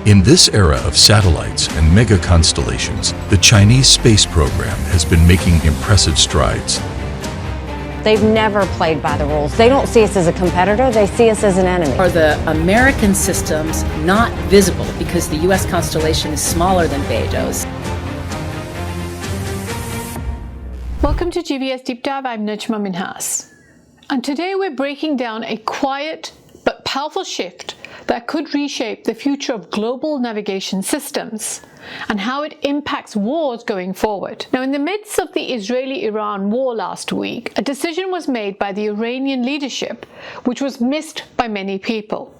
In this era of satellites and mega constellations, the Chinese space program has been making impressive strides. They've never played by the rules. They don't see us as a competitor, they see us as an enemy. Are the American systems not visible because the U.S. constellation is smaller than Beidou's? Welcome to GBS Deep Dive. I'm Najma Minhas. And today we're breaking down a quiet but powerful shift that could reshape the future of global navigation systems and how it impacts wars going forward. Now, in the midst of the Israeli-Iran war last week, a decision was made by the Iranian leadership which was missed by many people.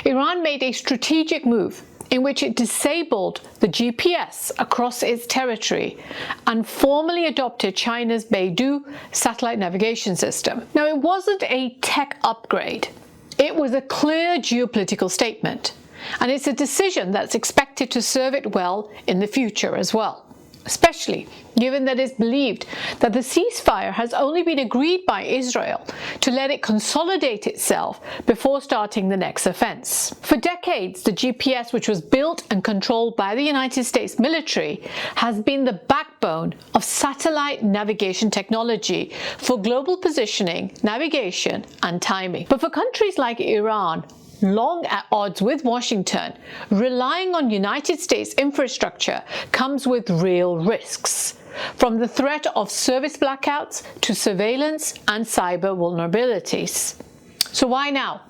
Iran made a strategic move in which it disabled the GPS across its territory and formally adopted China's Beidou satellite navigation system. Now, it wasn't a tech upgrade. It was a clear geopolitical statement, and it's a decision that's expected to serve it well in the future as well, especially given that it's believed that the ceasefire has only been agreed by Israel to let it consolidate itself before starting the next offense. For decades, the GPS, which was built and controlled by the United States military, has been the backbone of satellite navigation technology for global positioning, navigation, and timing. But for countries like Iran, long at odds with Washington, relying on United States infrastructure comes with real risks, from the threat of service blackouts to surveillance and cyber vulnerabilities. So why now?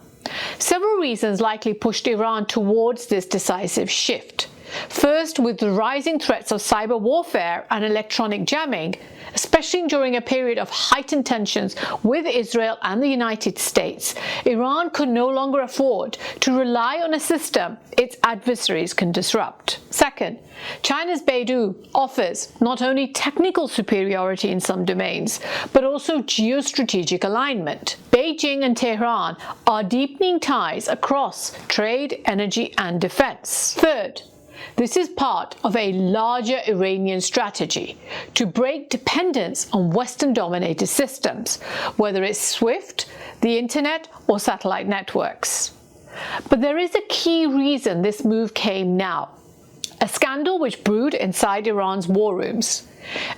Several reasons likely pushed Iran towards this decisive shift. First, with the rising threats of cyber warfare and electronic jamming, especially during a period of heightened tensions with Israel and the United States, Iran could no longer afford to rely on a system its adversaries can disrupt. Second, China's Beidou offers not only technical superiority in some domains, but also geostrategic alignment. Beijing and Tehran are deepening ties across trade, energy, and defense. Third, this is part of a larger Iranian strategy to break dependence on Western-dominated systems, whether it's SWIFT, the internet, or satellite networks. But there is a key reason this move came now: a scandal which brewed inside Iran's war rooms.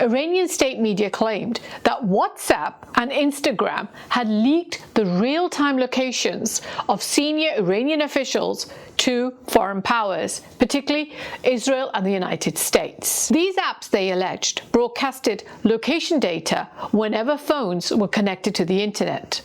Iranian state media claimed that WhatsApp and Instagram had leaked the real-time locations of senior Iranian officials to foreign powers, particularly Israel and the United States. These apps, they alleged, broadcasted location data whenever phones were connected to the internet,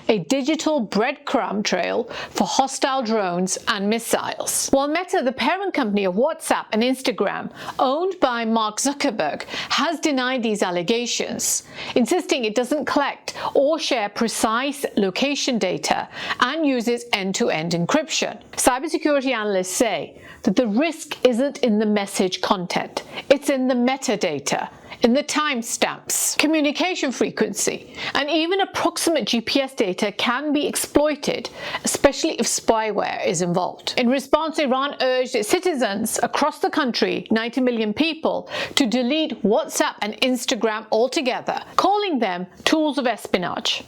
a digital breadcrumb trail for hostile drones and missiles. While Meta, the parent company of WhatsApp and Instagram, owned by Mark Zuckerberg, has denied these allegations, insisting it doesn't collect or share precise location data and uses end-to-end encryption. Cybersecurity analysts say that the risk isn't in the message content, it's in the metadata, in the timestamps, communication frequency, and even approximate GPS data can be exploited, especially if spyware is involved. In response, Iran urged its citizens across the country, 90 million people, to delete WhatsApp and Instagram altogether, calling them tools of espionage.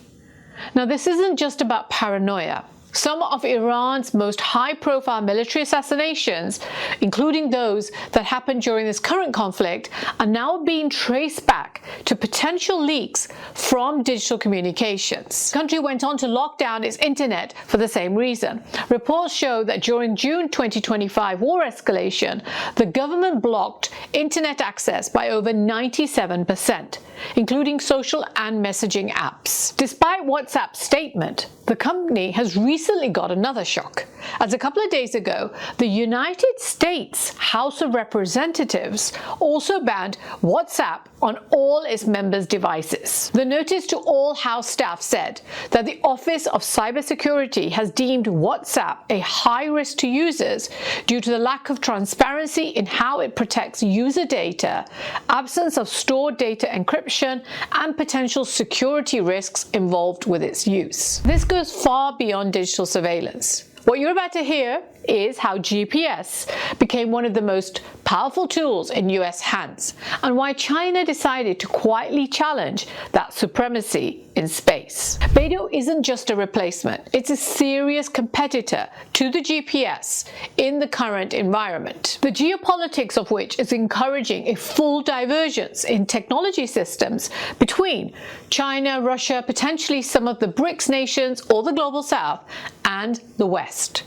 Now, this isn't just about paranoia. Some of Iran's most high-profile military assassinations, including those that happened during this current conflict, are now being traced back to potential leaks from digital communications. The country went on to lock down its internet for the same reason. Reports show that during June 2025 war escalation, the government blocked internet access by over 97%, including social and messaging apps. Despite WhatsApp's statement, the company has recently got another shock, as a couple of days ago, the United States House of Representatives also banned WhatsApp on all its members' devices. The notice to all House staff said that the Office of Cybersecurity has deemed WhatsApp a high risk to users due to the lack of transparency in how it protects user data, absence of stored data encryption, and potential security risks involved with its use. This goes far beyond digital surveillance. What you're about to hear is how GPS became one of the most powerful tools in US hands, and why China decided to quietly challenge that supremacy in space. Beidou isn't just a replacement, it's a serious competitor to the GPS in the current environment, the geopolitics of which is encouraging a full divergence in technology systems between China, Russia, potentially some of the BRICS nations or the Global South, and the West.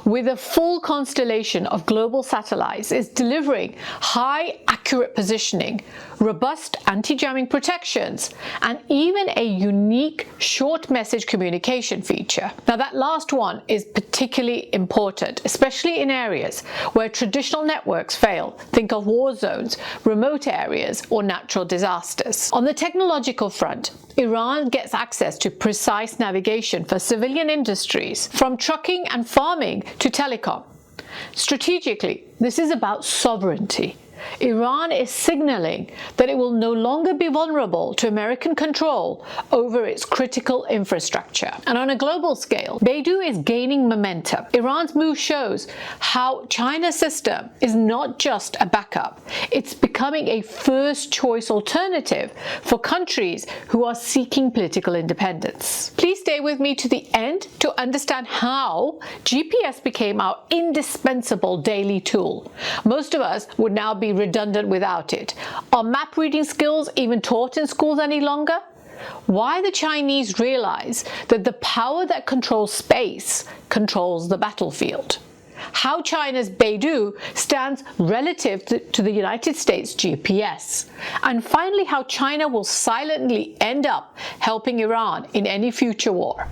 With a full constellation of global satellites, it's delivering high accurate positioning, robust anti-jamming protections, and even a unique short message communication feature. Now that last one is particularly important, especially in areas where traditional networks fail. Think of war zones, remote areas, or natural disasters. On the technological front, Iran gets access to precise navigation for civilian industries, from trucking and farming to telecom. Strategically, this is about sovereignty. Iran is signaling that it will no longer be vulnerable to American control over its critical infrastructure. And on a global scale, Beidou is gaining momentum. Iran's move shows how China's system is not just a backup, it's becoming a first-choice alternative for countries who are seeking political independence. Please stay with me to the end to understand how GPS became our indispensable daily tool. Most of us would now be redundant without it. Are map reading skills even taught in schools any longer? Why the Chinese realize that the power that controls space controls the battlefield. How China's Beidou stands relative to the United States GPS. And finally, how China will silently end up helping Iran in any future war.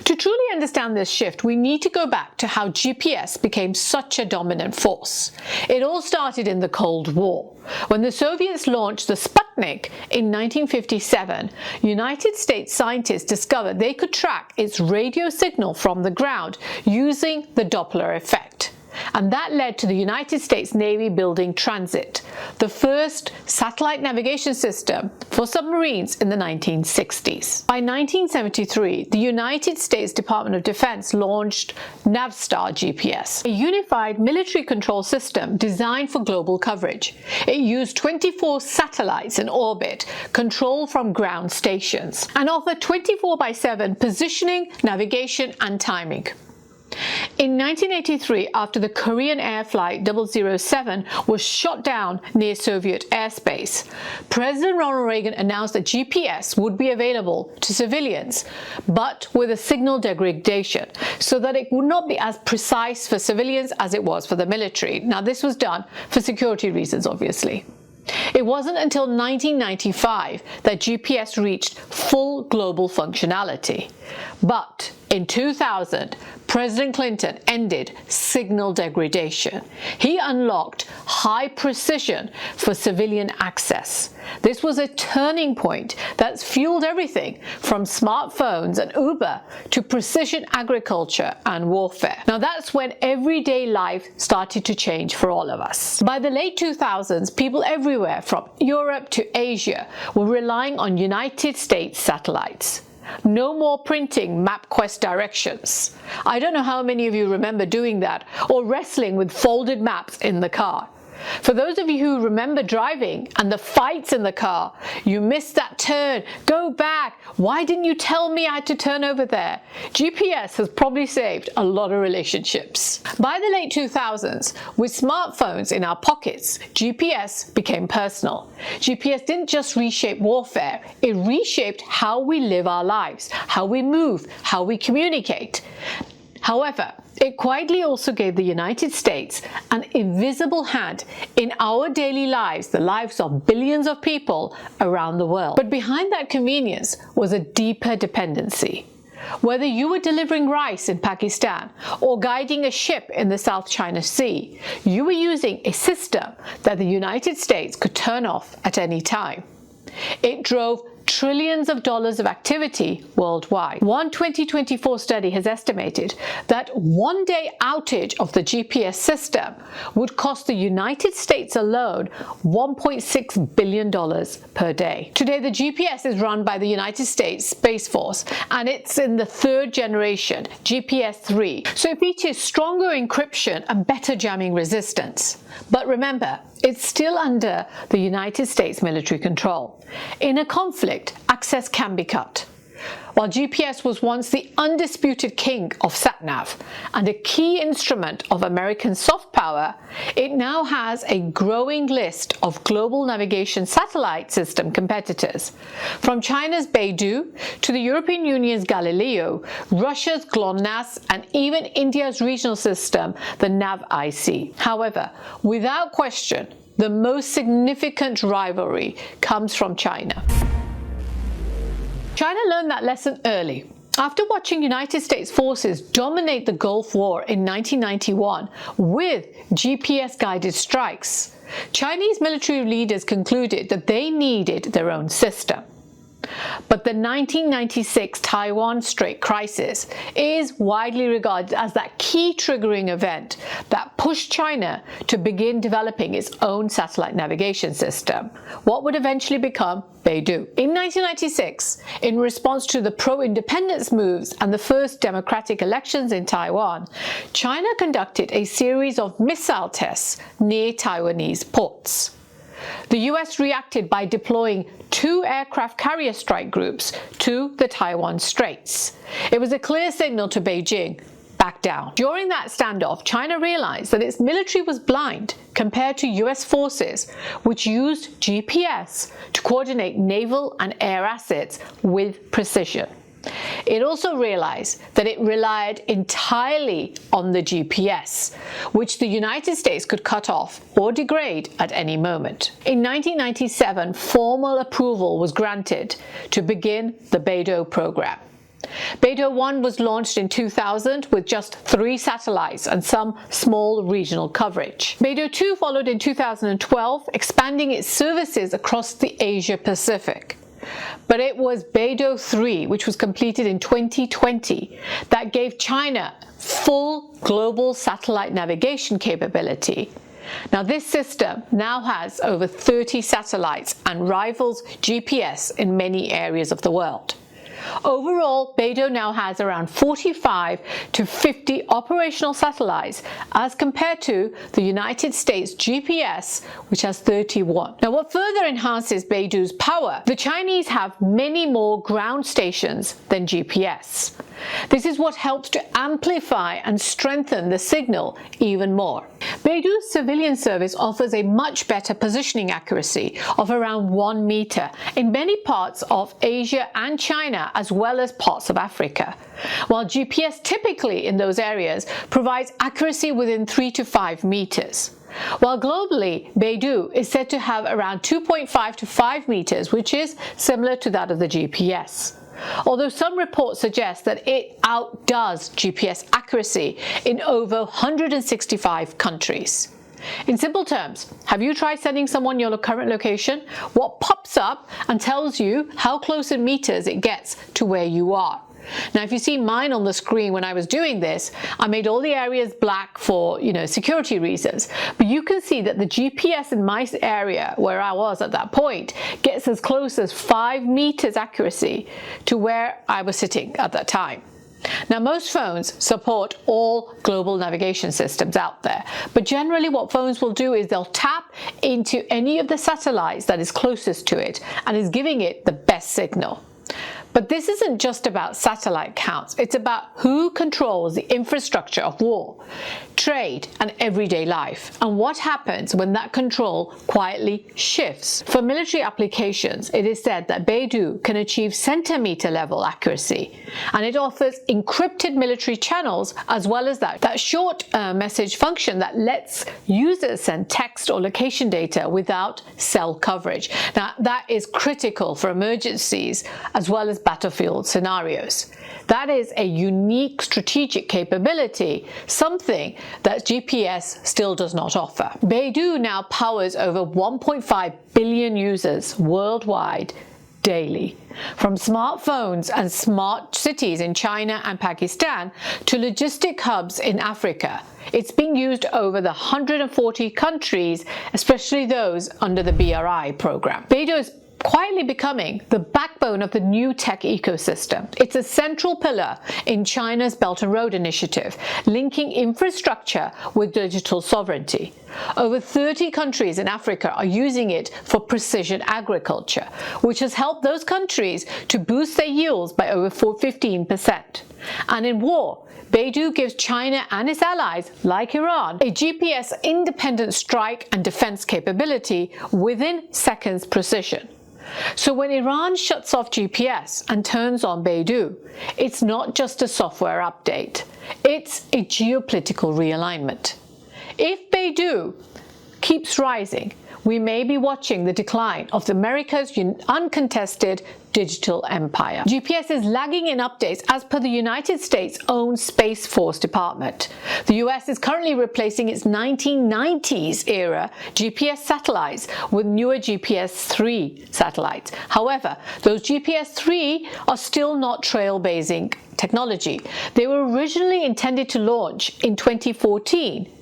To truly understand this shift, we need to go back to how GPS became such a dominant force. It all started in the Cold War. When the Soviets launched the Sputnik in 1957, United States scientists discovered they could track its radio signal from the ground using the Doppler effect. And that led to the United States Navy building Transit, the first satellite navigation system for submarines in the 1960s. By 1973, the United States Department of Defense launched Navstar GPS, a unified military control system designed for global coverage. It used 24 satellites in orbit, controlled from ground stations, and offered 24/7 positioning, navigation, and timing. In 1983, after the Korean Air Flight 007 was shot down near Soviet airspace, President Ronald Reagan announced that GPS would be available to civilians, but with a signal degradation, so that it would not be as precise for civilians as it was for the military. Now, this was done for security reasons, obviously. It wasn't until 1995 that GPS reached full global functionality. But in 2000, President Clinton ended signal degradation. He unlocked high precision for civilian access. This was a turning point that's fueled everything from smartphones and Uber to precision agriculture and warfare. Now that's when everyday life started to change for all of us. By the late 2000s, people everywhere from Europe to Asia were relying on United States satellites. No more printing MapQuest directions. I don't know how many of you remember doing that, or wrestling with folded maps in the car. For those of you who remember driving and the fights in the car, you missed that turn, go back, why didn't you tell me I had to turn over there? GPS has probably saved a lot of relationships. By the late 2000s, with smartphones in our pockets, GPS became personal. GPS didn't just reshape warfare, it reshaped how we live our lives, how we move, how we communicate. However, it quietly also gave the United States an invisible hand in our daily lives, the lives of billions of people around the world. But behind that convenience was a deeper dependency. Whether you were delivering rice in Pakistan or guiding a ship in the South China Sea, you were using a system that the United States could turn off at any time. It drove trillions of dollars of activity worldwide. One 2024 study has estimated that one day outage of the GPS system would cost the United States alone $1.6 billion per day. Today, the GPS is run by the United States Space Force, and it's in the third generation, GPS 3. So it features stronger encryption and better jamming resistance. But remember, it's still under the United States military control. In a conflict, access can be cut. While GPS was once the undisputed king of sat-nav and a key instrument of American soft power, it now has a growing list of global navigation satellite system competitors. From China's Beidou to the European Union's Galileo, Russia's GLONASS, and even India's regional system, the NAV-IC. However, without question, the most significant rivalry comes from China. China learned that lesson early. After watching United States forces dominate the Gulf War in 1991 with GPS-guided strikes, Chinese military leaders concluded that they needed their own system. But the 1996 Taiwan Strait crisis is widely regarded as that key triggering event that pushed China to begin developing its own satellite navigation system, what would eventually become Beidou. In 1996, in response to the pro-independence moves and the first democratic elections in Taiwan, China conducted a series of missile tests near Taiwanese ports. The US reacted by deploying 2 aircraft carrier strike groups to the Taiwan Straits. It was a clear signal to Beijing, back down. During that standoff, China realized that its military was blind compared to US forces, which used GPS to coordinate naval and air assets with precision. It also realized that it relied entirely on the GPS, which the United States could cut off or degrade at any moment. In 1997, formal approval was granted to begin the Beidou program. Beidou 1 was launched in 2000 with just 3 satellites and some small regional coverage. Beidou 2 followed in 2012, expanding its services across the Asia-Pacific. But it was Beidou 3, which was completed in 2020, that gave China full global satellite navigation capability. Now, this system now has over 30 satellites and rivals GPS in many areas of the world. Overall, Beidou now has around 45 to 50 operational satellites as compared to the United States GPS, which has 31. Now, what further enhances Beidou's power? The Chinese have many more ground stations than GPS. This is what helps to amplify and strengthen the signal even more. Beidou's civilian service offers a much better positioning accuracy of around 1 meter in many parts of Asia and China, as well as parts of Africa, while GPS typically in those areas provides accuracy within 3 to 5 meters. While globally, Beidou is said to have around 2.5 to 5 meters, which is similar to that of the GPS. Although some reports suggest that it outdoes GPS accuracy in over 165 countries. In simple terms, have you tried sending someone your current location? What pops up and tells you how close in meters it gets to where you are? Now, if you see mine on the screen when I was doing this, I made all the areas black for, security reasons. But you can see that the GPS in my area, where I was at that point, gets as close as 5 meters accuracy to where I was sitting at that time. Now, most phones support all global navigation systems out there, but generally what phones will do is they'll tap into any of the satellites that is closest to it and is giving it the best signal. But this isn't just about satellite counts, it's about who controls the infrastructure of war, trade, and everyday life, and what happens when that control quietly shifts. For military applications, it is said that Beidou can achieve centimeter level accuracy, and it offers encrypted military channels as well as that short message function that lets users send text or location data without cell coverage. Now, that is critical for emergencies as well as battlefield scenarios. That is a unique strategic capability, something that GPS still does not offer. Beidou now powers over 1.5 billion users worldwide daily. From smartphones and smart cities in China and Pakistan to logistic hubs in Africa, it's being used over the 140 countries, especially those under the BRI program. Beidou is quietly becoming the backbone of the new tech ecosystem. It's a central pillar in China's Belt and Road Initiative, linking infrastructure with digital sovereignty. Over 30 countries in Africa are using it for precision agriculture, which has helped those countries to boost their yields by over 15%. And in war, Beidou gives China and its allies, like Iran, a GPS-independent strike and defense capability within seconds precision. So when Iran shuts off GPS and turns on Beidou, it's not just a software update, it's a geopolitical realignment. If Beidou keeps rising, we may be watching the decline of America's uncontested digital empire. GPS is lagging in updates as per the United States' own Space Force Department. The US is currently replacing its 1990s era GPS satellites with newer GPS-3 satellites. However, those GPS-3 are still not trailblazing technology. They were originally intended to launch in 2014.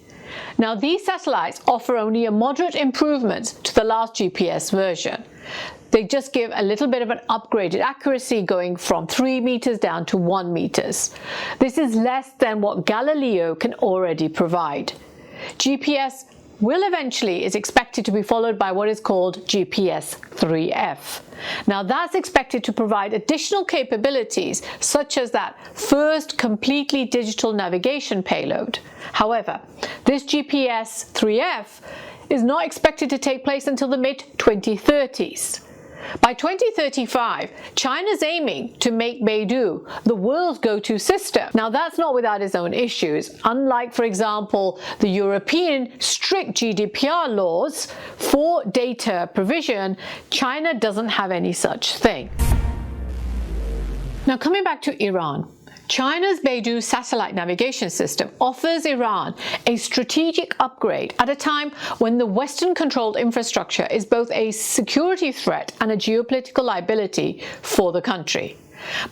Now, these satellites offer only a moderate improvement to the last GPS version. They just give a little bit of an upgraded accuracy, going from 3 meters down to 1 meters. This is less than what Galileo can already provide. GPS is expected to be followed by what is called GPS 3F. Now that's expected to provide additional capabilities such as that first completely digital navigation payload. However, this GPS 3F is not expected to take place until the mid-2030s. By 2035, China's aiming to make Beidou the world's go-to system. Now, that's not without its own issues. Unlike, for example, the European strict GDPR laws for data provision, China doesn't have any such thing. Now, coming back to Iran. China's Beidou satellite navigation system offers Iran a strategic upgrade at a time when the Western-controlled infrastructure is both a security threat and a geopolitical liability for the country.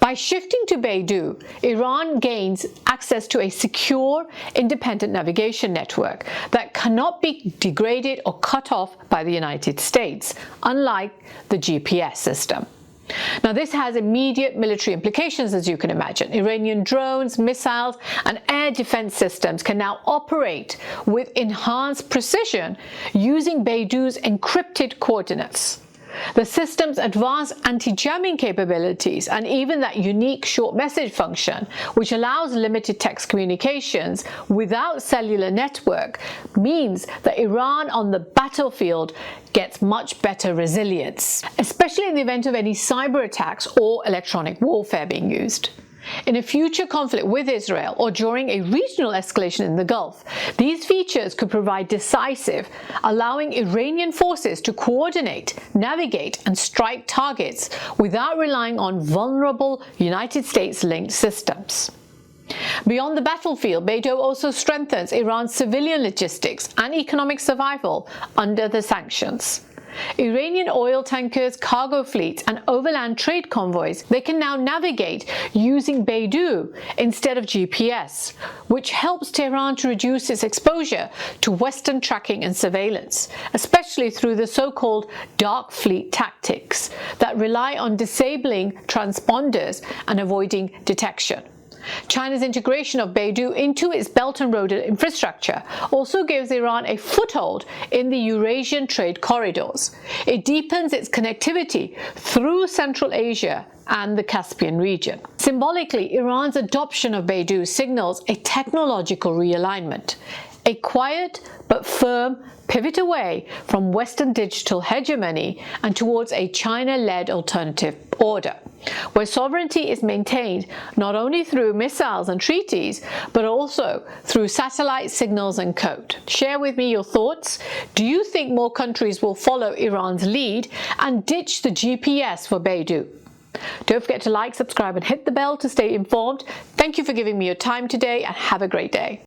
By shifting to Beidou, Iran gains access to a secure, independent navigation network that cannot be degraded or cut off by the United States, unlike the GPS system. Now, this has immediate military implications, as you can imagine. Iranian drones, missiles, and air defense systems can now operate with enhanced precision using Beidou's encrypted coordinates. The system's advanced anti-jamming capabilities and even that unique short message function, which allows limited text communications without cellular network, means that Iran on the battlefield gets much better resilience, especially in the event of any cyber attacks or electronic warfare being used. In a future conflict with Israel or during a regional escalation in the Gulf, these features could provide decisive, allowing Iranian forces to coordinate, navigate, and strike targets without relying on vulnerable United States-linked systems. Beyond the battlefield, Beidou also strengthens Iran's civilian logistics and economic survival under the sanctions. Iranian oil tankers, cargo fleets, and overland trade convoys, they can now navigate using Beidou instead of GPS, which helps Tehran to reduce its exposure to Western tracking and surveillance, especially through the so-called dark fleet tactics that rely on disabling transponders and avoiding detection. China's integration of Beidou into its Belt and Road infrastructure also gives Iran a foothold in the Eurasian trade corridors. It deepens its connectivity through Central Asia and the Caspian region. Symbolically, Iran's adoption of Beidou signals a technological realignment, a quiet but firm pivot away from Western digital hegemony and towards a China-led alternative order, where sovereignty is maintained not only through missiles and treaties, but also through satellite signals and code. Share with me your thoughts. Do you think more countries will follow Iran's lead and ditch the GPS for Beidou? Don't forget to like, subscribe, and hit the bell to stay informed. Thank you for giving me your time today, and have a great day.